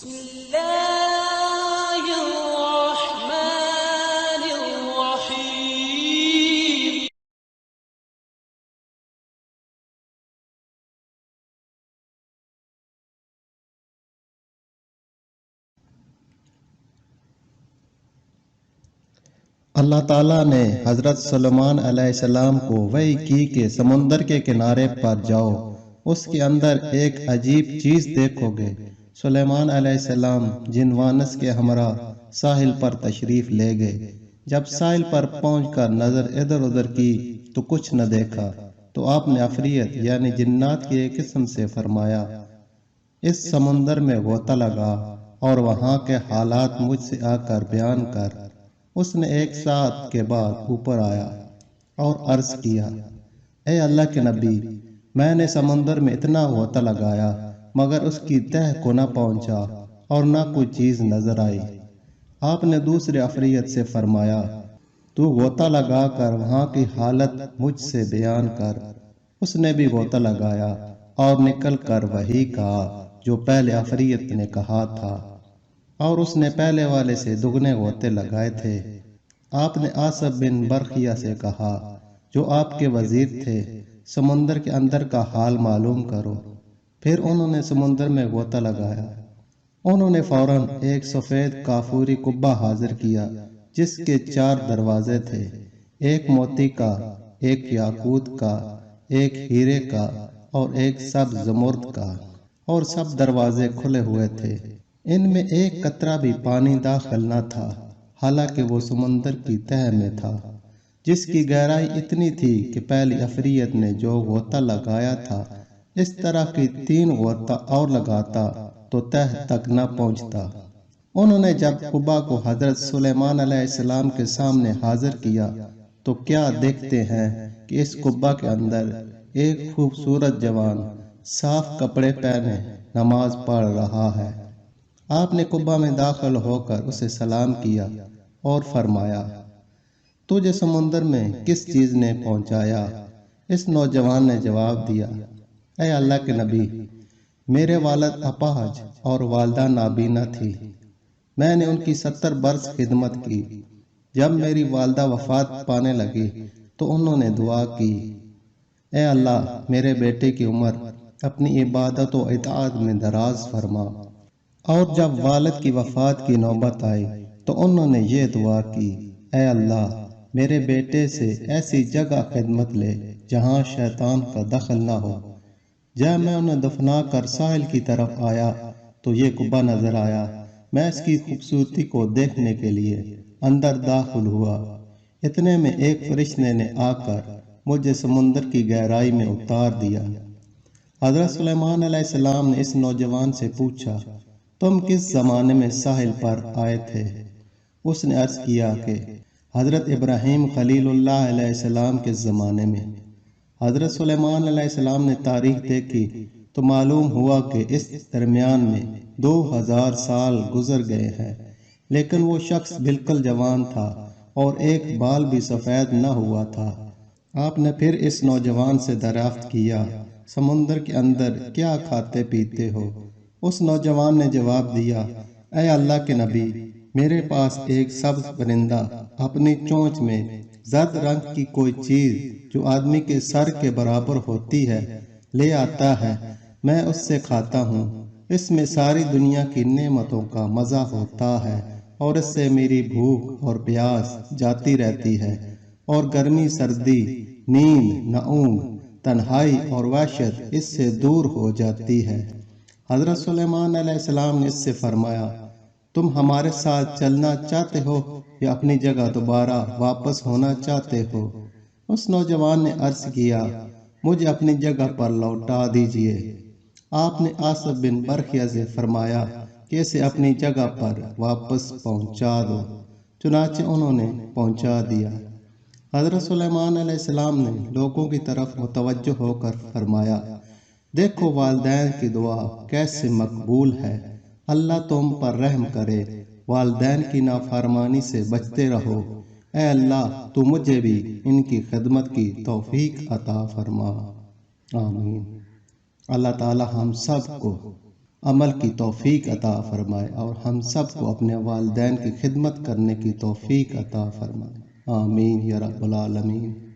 بسم الله الرحمن الرحيم اللہ تعالیٰ نے حضرت سلیمان علیہ السلام کو وحی کی کہ سمندر کے کنارے پر جاؤ، اس کے اندر ایک عجیب چیز دیکھو گے۔ سلیمان علیہ السلام جنوانس کے ہمراہ ساحل پر تشریف لے گئے۔ جب ساحل پر پہنچ کر نظر ادھر ادھر کی تو کچھ نہ دیکھا، تو آپ نے عفریت یعنی جنات کی ایک قسم سے فرمایا، اس سمندر میں غوطہ لگا اور وہاں کے حالات مجھ سے آ کر بیان کر۔ اس نے ایک ساعت کے بعد اوپر آیا اور عرض کیا، اے اللہ کے نبی، میں نے سمندر میں اتنا غوطہ لگایا مگر اس کی تہ کو نہ پہنچا اور نہ کوئی چیز نظر آئی۔ آپ نے دوسرے عفریت سے فرمایا، تو غوطہ لگا کر وہاں کی حالت مجھ سے بیان کر۔ اس نے بھی غوطہ لگایا اور نکل کر وہی کہا جو پہلے عفریت نے کہا تھا، اور اس نے پہلے والے سے دگنے غوطے لگائے تھے۔ آپ نے آصب بن برخیہ سے کہا، جو آپ کے وزیر تھے، سمندر کے اندر کا حال معلوم کرو۔ پھر انہوں نے سمندر میں غوطہ لگایا۔ انہوں نے فوراً ایک سفید کافوری قبہ حاضر کیا جس کے 4 دروازے تھے، ایک موتی کا، ایک یاقوت کا، ایک ہیرے کا اور ایک سبز زمرد کا، اور سب دروازے کھلے ہوئے تھے۔ ان میں ایک قطرہ بھی پانی داخل نہ تھا، حالانکہ وہ سمندر کی تہہ میں تھا، جس کی گہرائی اتنی تھی کہ پہلی عفریت نے جو غوطہ لگایا تھا، اس طرح کی 3 غوطہ اور لگاتا تو تہہ تک نہ پہنچتا۔ انہوں نے جب قبہ کو حضرت سلیمان علیہ السلام کے سامنے حاضر کیا تو کیا دیکھتے ہیں کہ اس قبہ کے اندر ایک خوبصورت جوان صاف کپڑے پہنے نماز پڑھ رہا ہے۔ آپ نے قبہ میں داخل ہو کر اسے سلام کیا اور فرمایا، تجھے سمندر میں کس چیز نے پہنچایا؟ اس نوجوان نے جواب دیا، اے اللہ کے نبی، میرے والد اپاہج اور والدہ نابینا تھی۔ میں نے ان کی 70 برس خدمت کی۔ جب میری والدہ وفات پانے لگی تو انہوں نے دعا کی، اے اللہ، میرے بیٹے کی عمر اپنی عبادت و اطاعت میں دراز فرما۔ اور جب والد کی وفات کی نوبت آئی تو انہوں نے یہ دعا کی، اے اللہ، میرے بیٹے سے ایسی جگہ خدمت لے جہاں شیطان کا دخل نہ ہو۔ جب میں انہیں دفنا کر ساحل کی طرف آیا تو یہ قبہ نظر آیا۔ میں اس کی خوبصورتی کو دیکھنے کے لیے اندر داخل ہوا۔ اتنے میں ایک فرشتے نے آ کر مجھے سمندر کی گہرائی میں اتار دیا۔ حضرت سلیمان علیہ السلام نے اس نوجوان سے پوچھا، تم کس زمانے میں ساحل پر آئے تھے؟ اس نے عرض کیا کہ حضرت ابراہیم خلیل اللہ علیہ السلام کے زمانے میں۔ حضرت سلیمان علیہ السلام نے تاریخ دیکھی تو معلوم ہوا کہ اس درمیان میں 2000 سال گزر گئے ہیں، لیکن وہ شخص بالکل جوان تھا اور ایک بال بھی سفید نہ ہوا تھا۔ آپ نے پھر اس نوجوان سے دریافت کیا، سمندر کے اندر کیا کھاتے پیتے ہو؟ اس نوجوان نے جواب دیا، اے اللہ کے نبی، میرے پاس ایک سبز پرندہ اپنی چونچ میں زرد رنگ کی کوئی چیز جو آدمی کے سر کے برابر ہوتی ہے لے آتا ہے، میں اس سے کھاتا ہوں۔ اس میں ساری دنیا کی نعمتوں کا مزہ ہوتا ہے اور اس سے میری بھوک اور پیاس جاتی رہتی ہے، اور گرمی، سردی، نیند، نعوم، تنہائی اور وحشت اس سے دور ہو جاتی ہے۔ حضرت سلیمان علیہ السلام نے اس سے فرمایا، تم ہمارے ساتھ چلنا چاہتے ہو یا اپنی جگہ دوبارہ واپس ہونا چاہتے ہو؟ اس نوجوان نے عرض کیا، مجھے اپنی جگہ پر لوٹا دیجئے۔ آپ نے آصب بن برخیہ سے فرمایا کہ اسے اپنی جگہ پر واپس پہنچا دو۔ چنانچہ انہوں نے پہنچا دیا۔ حضرت سلیمان علیہ السلام نے لوگوں کی طرف متوجہ ہو کر فرمایا، دیکھو والدین کی دعا کیسے مقبول ہے، اللہ تم پر رحم کرے، والدین کی نافرمانی سے بچتے رہو، اے اللہ تو مجھے بھی ان کی خدمت کی توفیق عطا فرما۔ آمین۔ اللہ تعالی ہم سب کو عمل کی توفیق عطا فرمائے اور ہم سب کو اپنے والدین کی خدمت کرنے کی توفیق عطا فرمائے۔ آمین یا رب العالمین۔